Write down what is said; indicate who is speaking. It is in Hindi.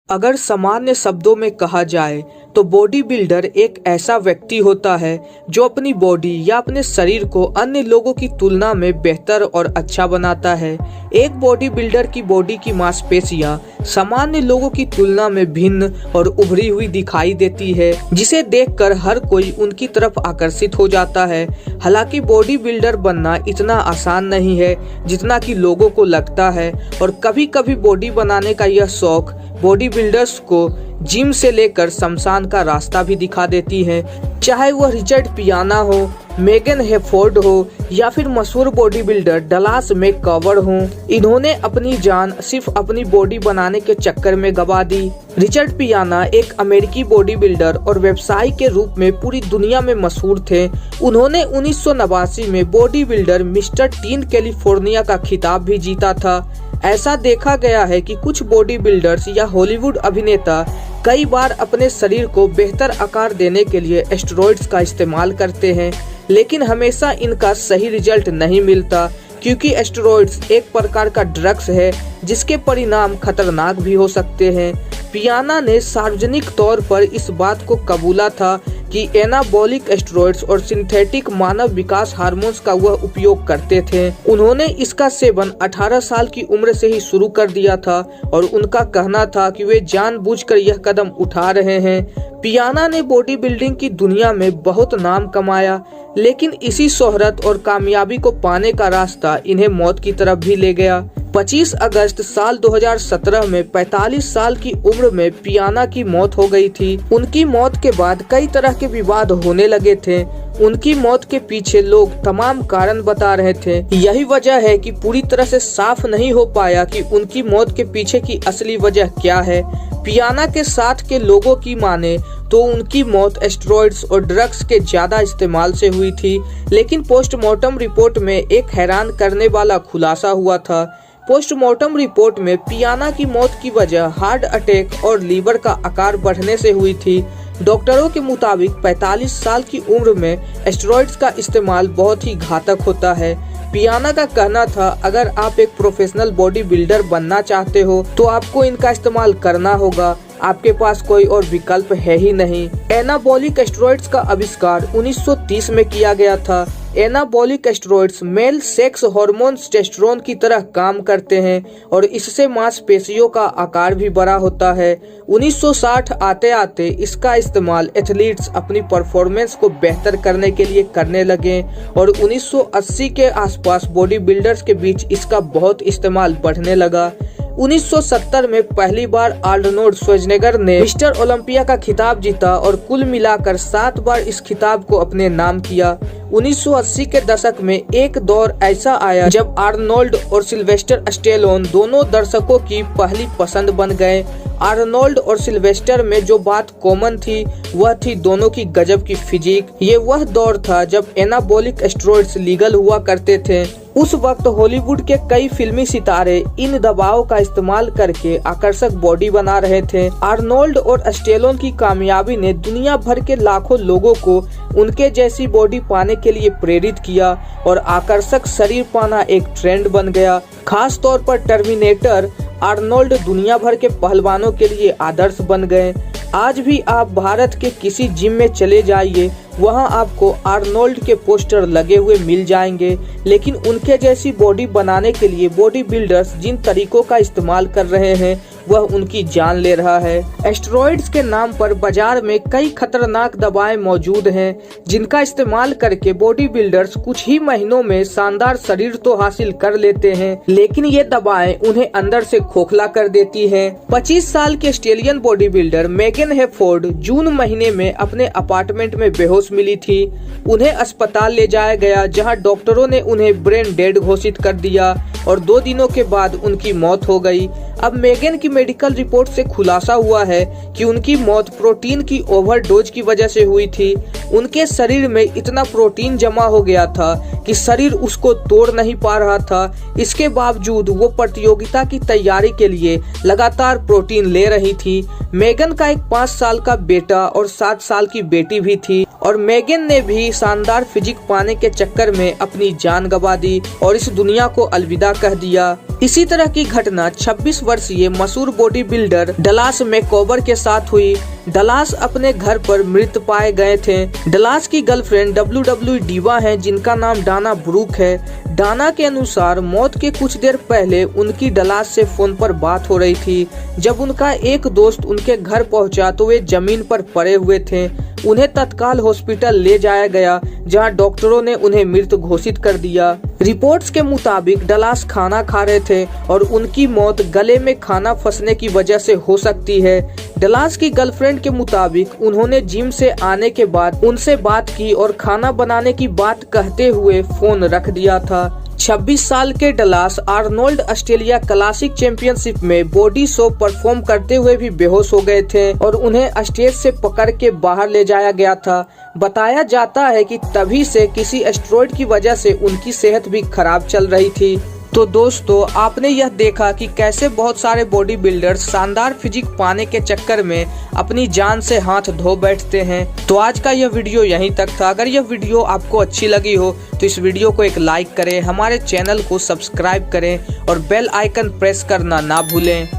Speaker 1: अगर सामान्य शब्दों में कहा जाए तो बॉडी बिल्डर एक ऐसा व्यक्ति होता है जो अपनी बॉडी या अपने शरीर को अन्य लोगों की तुलना में बेहतर और अच्छा बनाता है। एक बॉडी बिल्डर की बॉडी की मांसपेशियां सामान्य लोगों की तुलना में भिन्न और उभरी हुई दिखाई देती है, जिसे देखकर हर कोई उनकी तरफ आकर्षित हो जाता है। हालांकि बॉडी बिल्डर बनना इतना आसान नहीं है जितना कि लोगों को लगता है, और कभी कभी बॉडी बनाने का यह शौक बॉडी बिल्डर्स को जिम से लेकर शमशान का रास्ता भी दिखा देती है। चाहे वह रिचर्ड पियाना हो, मेगन हेफोर्ड हो या फिर मशहूर बॉडी बिल्डर डलास मैककवर हो, इन्होंने अपनी जान सिर्फ अपनी बॉडी बनाने के चक्कर में गंवा दी। रिचर्ड पियाना एक अमेरिकी बॉडी बिल्डर और व्यवसायी के रूप में पूरी दुनिया में मशहूर थे। उन्होंने 1989 में body builder mister tin California का खिताब भी जीता था। ऐसा देखा गया है कि कुछ बॉडी बिल्डर्स या हॉलीवुड अभिनेता कई बार अपने शरीर को बेहतर आकार देने के लिए स्टेरॉइड्स का इस्तेमाल करते हैं, लेकिन हमेशा इनका सही रिजल्ट नहीं मिलता, क्योंकि स्टेरॉइड्स एक प्रकार का ड्रग्स है जिसके परिणाम खतरनाक भी हो सकते हैं। पियाना ने सार्वजनिक तौर पर इस बात को कबूला था कि एनाबॉलिक स्टेरॉइड्स और सिंथेटिक मानव विकास हार्मोन्स का वह उपयोग करते थे। उन्होंने इसका सेवन 18 साल की उम्र से ही शुरू कर दिया था और उनका कहना था कि वे जानबूझकर यह कदम उठा रहे हैं। पियाना ने बॉडी बिल्डिंग की दुनिया में बहुत नाम कमाया, लेकिन इसी शोहरत और कामयाबी को पाने का रास्ता इन्हें मौत की तरफ भी ले गया। 25 अगस्त साल 2017 में 45 साल की उम्र में पियाना की मौत हो गई थी। उनकी मौत के बाद कई तरह के विवाद होने लगे थे। उनकी मौत के पीछे लोग तमाम कारण बता रहे थे। यही वजह है कि पूरी तरह से साफ नहीं हो पाया कि उनकी मौत के पीछे की असली वजह क्या है। पियाना के साथ के लोगों की माने तो उनकी मौत स्टेरॉइड्स और ड्रग्स के ज्यादा इस्तेमाल से हुई थी, लेकिन पोस्टमार्टम रिपोर्ट में एक हैरान करने वाला खुलासा हुआ था। पोस्टमार्टम रिपोर्ट में पियाना की मौत की वजह हार्ट अटैक और लीवर का आकार बढ़ने से हुई थी। डॉक्टरों के मुताबिक 45 साल की उम्र में स्टेरॉइड्स का इस्तेमाल बहुत ही घातक होता है। पियाना का कहना था, अगर आप एक प्रोफेशनल बॉडी बिल्डर बनना चाहते हो तो आपको इनका इस्तेमाल करना होगा, आपके पास कोई और विकल्प है ही नहीं। एनाबॉलिक स्टेरॉइड्स का आविष्कार 1930 में किया गया था। Anabolic steroids male sex hormone testosterone की तरह काम करते हैं और इससे मांसपेशियों का आकार भी बड़ा होता है। 1960 आते आते इसका इस्तेमाल एथलीट्स अपनी परफॉर्मेंस को बेहतर करने के लिए करने लगे और 1980 के आसपास बॉडी बिल्डर्स के बीच इसका बहुत इस्तेमाल बढ़ने लगा। 1970 में पहली बार आर्नोल्ड श्वार्ज़नेगर ने मिस्टर ओलंपिया का खिताब जीता और कुल मिलाकर 7 बार इस खिताब को अपने नाम किया। 1980 के दशक में एक दौर ऐसा आया जब आर्नोल्ड और सिल्वेस्टर स्टेलोन दोनों दर्शकों की पहली पसंद बन गए। आर्नोल्ड और सिल्वेस्टर में जो बात कॉमन थी वह थी दोनों की गजब की फिजिक। ये वह दौर था जब एनाबॉलिक स्टेरॉइड्स लीगल हुआ करते थे। उस वक्त हॉलीवुड के कई फिल्मी सितारे इन दवाओं का इस्तेमाल करके आकर्षक बॉडी बना रहे थे। आर्नोल्ड और स्टेलोन की कामयाबी ने दुनिया भर के लाखों लोगों को उनके जैसी बॉडी पाने के लिए प्रेरित किया और आकर्षक शरीर पाना एक ट्रेंड बन गया। खास तौर पर टर्मिनेटर आर्नोल्ड दुनिया भर के पहलवानों के लिए आदर्श बन गए। आज भी आप भारत के किसी जिम में चले जाइए, वहां आपको आर्नोल्ड के पोस्टर लगे हुए मिल जाएंगे। लेकिन उनके जैसी बॉडी बनाने के लिए बॉडी बिल्डर्स जिन तरीकों का इस्तेमाल कर रहे हैं वह उनकी जान ले रहा है। स्टेरॉइड्स के नाम पर बाजार में कई खतरनाक दवाएं मौजूद हैं, जिनका इस्तेमाल करके बॉडी बिल्डर्स कुछ ही महीनों में शानदार शरीर तो हासिल कर लेते हैं, लेकिन ये दवाएं उन्हें अंदर से खोखला कर देती हैं। 25 साल के ऑस्ट्रेलियन बॉडी बिल्डर मेगन हेफोर्ड जून महीने में अपने अपार्टमेंट में बेहोश मिली थी। उन्हें अस्पताल ले जाया गया, जहां डॉक्टरों ने उन्हें ब्रेन डेड घोषित कर दिया और 2 दिनों के बाद उनकी मौत हो गई। अब मेगन की मेडिकल रिपोर्ट से खुलासा हुआ है कि उनकी मौत प्रोटीन की ओवरडोज की वजह से हुई थी। उनके शरीर में इतना प्रोटीन जमा हो गया था कि शरीर उसको तोड़ नहीं पा रहा था। इसके बावजूद वो प्रतियोगिता की तैयारी के लिए लगातार प्रोटीन ले रही थी। मेगन का एक 5 साल का बेटा और 7 साल की बेटी भी थी और मेगन ने भी शानदार फिजिक पाने के चक्कर में अपनी जान गंवा दी और इस दुनिया को अलविदा कह दिया। इसी तरह की घटना 26 वर्षीय मशहूर बॉडी बिल्डर डलास मैककोबर के साथ हुई। डलास अपने घर पर मृत पाए गए थे। डलास की गर्लफ्रेंड WWE डिवा है जिनका नाम डाना ब्रूक है। डाना के अनुसार मौत के कुछ देर पहले उनकी डलास से फोन पर बात हो रही थी। जब उनका एक दोस्त उनके घर पहुंचा तो वे जमीन पर पड़े हुए थे। उन्हें तत्काल हॉस्पिटल ले जाया गया जहां डॉक्टरों ने उन्हें मृत घोषित कर दिया। रिपोर्ट्स के मुताबिक डलास खाना खा रहे थे और उनकी मौत गले में खाना फंसने की वजह से हो सकती है। डलास की गर्लफ्रेंड के मुताबिक उन्होंने जिम से आने के बाद उनसे बात की और खाना बनाने की बात कहते हुए फोन रख दिया था। 26 साल के Dallas Arnold Australia classic championship में बॉडी शो परफॉर्म करते हुए भी बेहोश हो गए थे और उन्हें स्टेज से पकड़ के बाहर ले जाया गया था। बताया जाता है कि तभी से किसी एस्टेरॉयड की वजह से उनकी सेहत भी खराब चल रही थी। तो दोस्तों, आपने यह देखा कि कैसे बहुत सारे बॉडी बिल्डर्स शानदार फिजिक पाने के चक्कर में अपनी जान से हाथ धो बैठते हैं। तो आज का यह वीडियो यहीं तक था। अगर यह वीडियो आपको अच्छी लगी हो तो इस वीडियो को एक लाइक करें, हमारे चैनल को सब्सक्राइब करें और बेल आइकन प्रेस करना ना भूलें।